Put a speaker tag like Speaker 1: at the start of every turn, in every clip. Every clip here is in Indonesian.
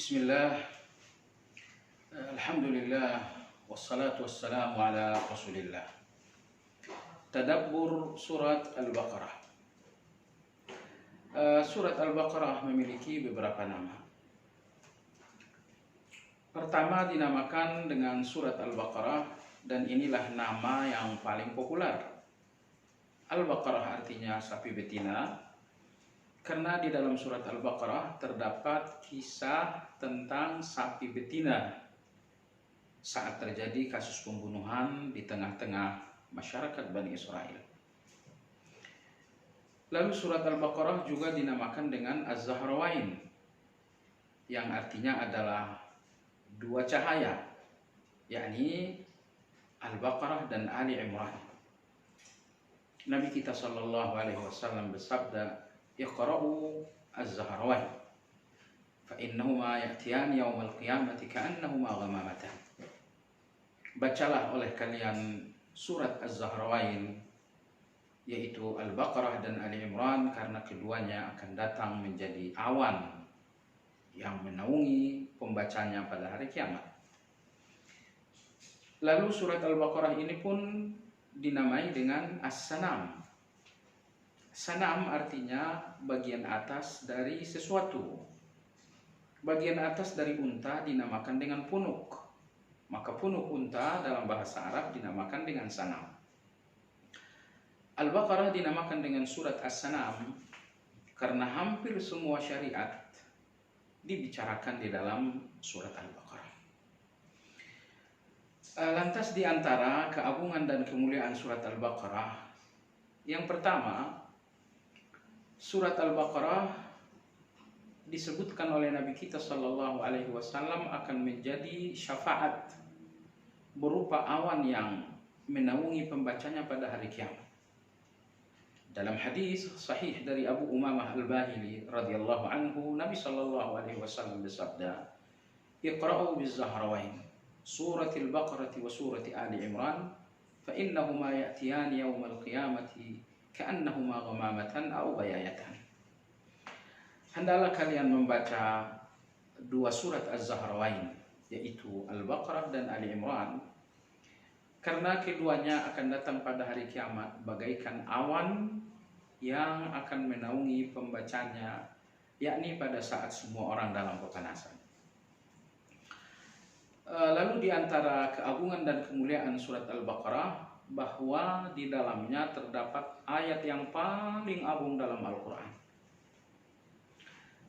Speaker 1: Bismillah, alhamdulillah, wassalatu wassalamu ala rasulillah. Tadabbur surat Al-Baqarah. Surat Al-Baqarah memiliki beberapa nama. Pertama dinamakan dengan surat Al-Baqarah, dan inilah nama yang paling populer. Al-Baqarah artinya sapi betina, karena di dalam surat Al-Baqarah terdapat kisah tentang sapi betina saat terjadi kasus pembunuhan di tengah-tengah masyarakat Bani Israel. Lalu surat Al-Baqarah juga dinamakan dengan Az-Zahrawain, yang artinya adalah dua cahaya, yakni Al-Baqarah dan Ali Imran. Nabi kita sallallahu alaihi wasallam bersabda, "Iqra'u Az-Zahrawain fa innahuma ya'tiyan yaumal qiyamati ka'annahuma ghamamatan." Bacalah oleh kalian surat Az-Zahrawain, yaitu Al-Baqarah dan Ali Imran, karena keduanya akan datang menjadi awan yang menaungi pembacanya pada hari kiamat. Lalu surat Al-Baqarah ini pun dinamai dengan As-Sanam. Sanam artinya bagian atas dari sesuatu. Bagian atas dari unta dinamakan dengan punuk. Maka punuk unta dalam bahasa Arab dinamakan dengan sanam. Al-Baqarah dinamakan dengan surat As-Sanam karena hampir semua syariat dibicarakan di dalam surat Al-Baqarah. Lantas di antara keagungan dan kemuliaan surat Al-Baqarah, yang pertama, surat Al-Baqarah disebutkan oleh Nabi kita sallallahu alaihi wasallam akan menjadi syafaat berupa awan yang menaungi pembacanya pada hari kiamat. Dalam hadis sahih dari Abu Umamah Al-Bahili radhiyallahu anhu, Nabi sallallahu alaihi wasallam bersabda, "Iqra'u biz-Zahrawain, suratil Baqarah wa surati Ali Imran, fa innahuma ya'tiyan yaumal qiyamati ka'annahuma ghamamatan aw bayayatan." Hendaklah kalian membaca dua surat Az-Zahrawain, yaitu Al-Baqarah dan Ali Imran, karena keduanya akan datang pada hari kiamat bagaikan awan yang akan menaungi pembacanya, yakni pada saat semua orang dalam kepanasan. Lalu di antara keagungan dan kemuliaan surat Al-Baqarah, bahwa di dalamnya terdapat ayat yang paling agung dalam Al-Quran.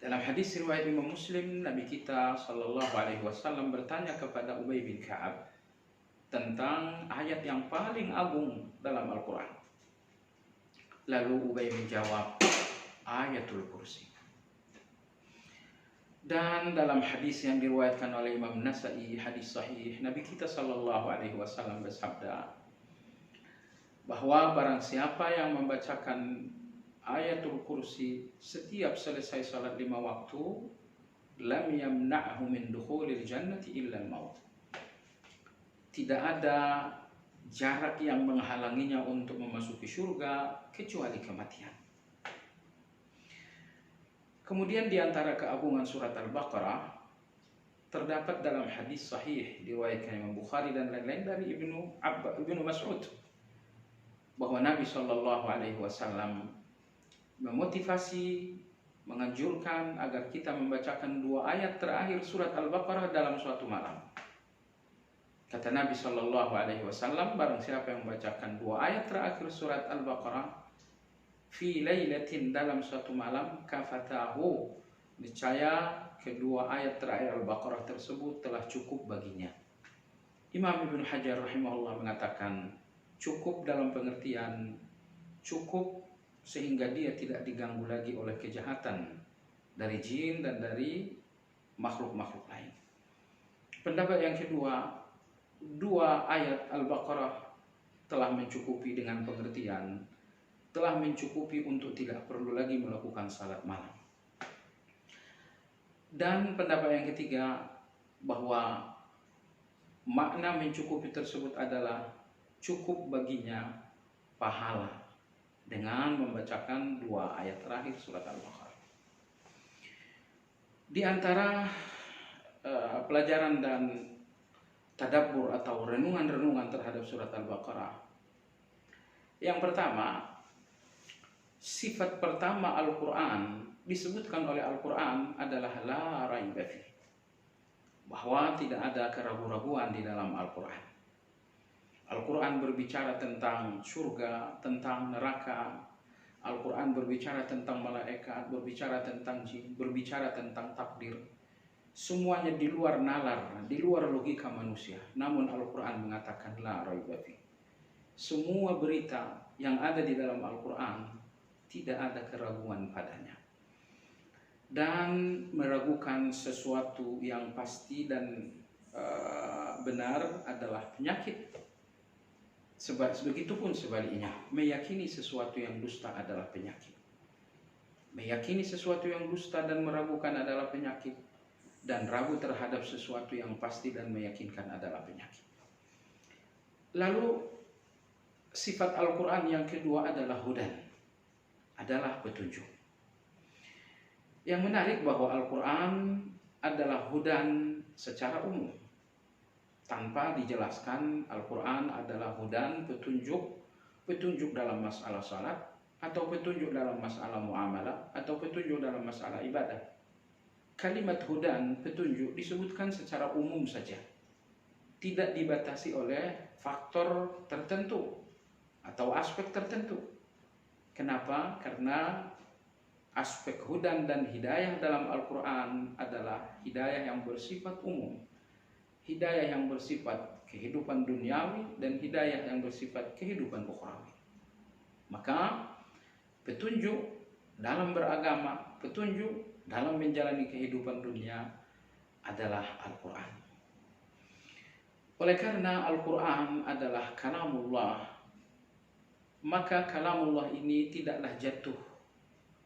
Speaker 1: Dalam hadis riwayat Imam Muslim, Nabi kita sallallahu alaihi wasallam bertanya kepada Ubay bin Ka'ab tentang ayat yang paling agung dalam Al-Quran. Lalu Ubay menjawab, Ayatul Kursi. Dan dalam hadis yang diriwayatkan oleh Imam Nasa'i, hadis sahih, Nabi kita sallallahu alaihi wasallam bersabda bahwa barang siapa yang membacakan Ayatul Kursi setiap selesai salat 5 waktu, lam yamna'hu min dukhulil jannati illa al-maut. Tidak ada jarak yang menghalanginya untuk memasuki surga kecuali kematian. Kemudian di antara keagungan surat Al-Baqarah terdapat dalam hadis sahih diriwayatkan Imam Bukhari dan lain-lain dari Ibnu Mas'ud, bahwa Nabi sallallahu alaihi wasallam memotivasi, menganjurkan agar kita membacakan dua ayat terakhir surat Al-Baqarah dalam suatu malam. Kata Nabi sallallahu alaihi wasallam, barang siapa yang membacakan dua ayat terakhir surat Al-Baqarah fi lailatin, dalam suatu malam, kafatahu, niscaya kedua ayat terakhir Al-Baqarah tersebut telah cukup baginya. Imam Ibnu Hajar rahimahullah mengatakan cukup dalam pengertian cukup sehingga dia tidak diganggu lagi oleh kejahatan dari jin dan dari makhluk-makhluk lain. Pendapat yang kedua, dua ayat Al-Baqarah telah mencukupi dengan pengertian, telah mencukupi untuk tidak perlu lagi melakukan salat malam. Dan pendapat yang ketiga, bahwa makna mencukupi tersebut adalah cukup baginya pahala dengan membacakan dua ayat terakhir surat Al-Baqarah. Di antara pelajaran dan tadabbur atau renungan-renungan terhadap surat Al-Baqarah. Yang pertama, sifat pertama Al-Quran disebutkan oleh Al-Quran adalah la raiba fi, bahwa tidak ada keraguan-raguan di dalam Al-Quran. Al-Quran berbicara tentang surga, tentang neraka. Al-Quran berbicara tentang malaikat, berbicara tentang jin, berbicara tentang takdir. Semuanya di luar nalar, di luar logika manusia. Namun Al-Quran mengatakan la raiba fi. Semua berita yang ada di dalam Al-Quran tidak ada keraguan padanya. Dan meragukan sesuatu yang pasti dan benar adalah penyakit. Begitupun sebaliknya, meyakini sesuatu yang dusta adalah penyakit. Meyakini sesuatu yang dusta dan meragukan adalah penyakit. Dan ragu terhadap sesuatu yang pasti dan meyakinkan adalah penyakit. Lalu sifat Al-Quran yang kedua adalah hudan, adalah petunjuk. Yang menarik bahwa Al-Quran adalah hudan secara umum. Tanpa dijelaskan Al-Quran adalah hudan, petunjuk dalam masalah salat, atau petunjuk dalam masalah muamalah, atau petunjuk dalam masalah ibadah. Kalimat hudan, petunjuk, disebutkan secara umum saja. Tidak dibatasi oleh faktor tertentu atau aspek tertentu. Kenapa? Karena aspek hudan dan hidayah dalam Al-Quran adalah hidayah yang bersifat umum. Hidayah yang bersifat kehidupan duniawi dan hidayah yang bersifat kehidupan ukhrawi. Maka petunjuk dalam beragama, petunjuk dalam menjalani kehidupan dunia adalah Al-Quran. Oleh karena Al-Quran adalah kalamullah, maka kalamullah ini tidaklah jatuh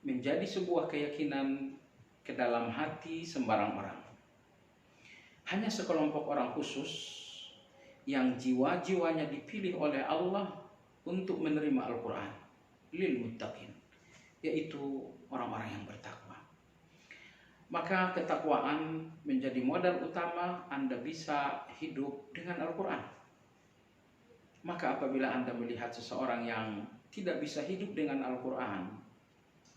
Speaker 1: menjadi sebuah keyakinan ke dalam hati sembarang orang. Hanya sekelompok orang khusus yang jiwa-jiwanya dipilih oleh Allah untuk menerima Al-Quran, lil muttaqin, yaitu orang-orang yang bertakwa. Maka ketakwaan menjadi modal utama Anda bisa hidup dengan Al-Quran. Maka apabila Anda melihat seseorang yang tidak bisa hidup dengan Al-Quran,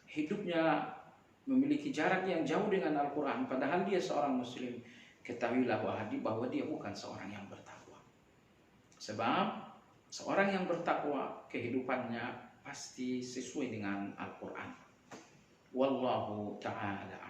Speaker 1: hidupnya memiliki jarak yang jauh dengan Al-Quran, padahal dia seorang muslim, ketahuilah bahwa dia bukan seorang yang bertakwa. Sebab seorang yang bertakwa, kehidupannya pasti sesuai dengan Al-Quran. Wallahu ta'ala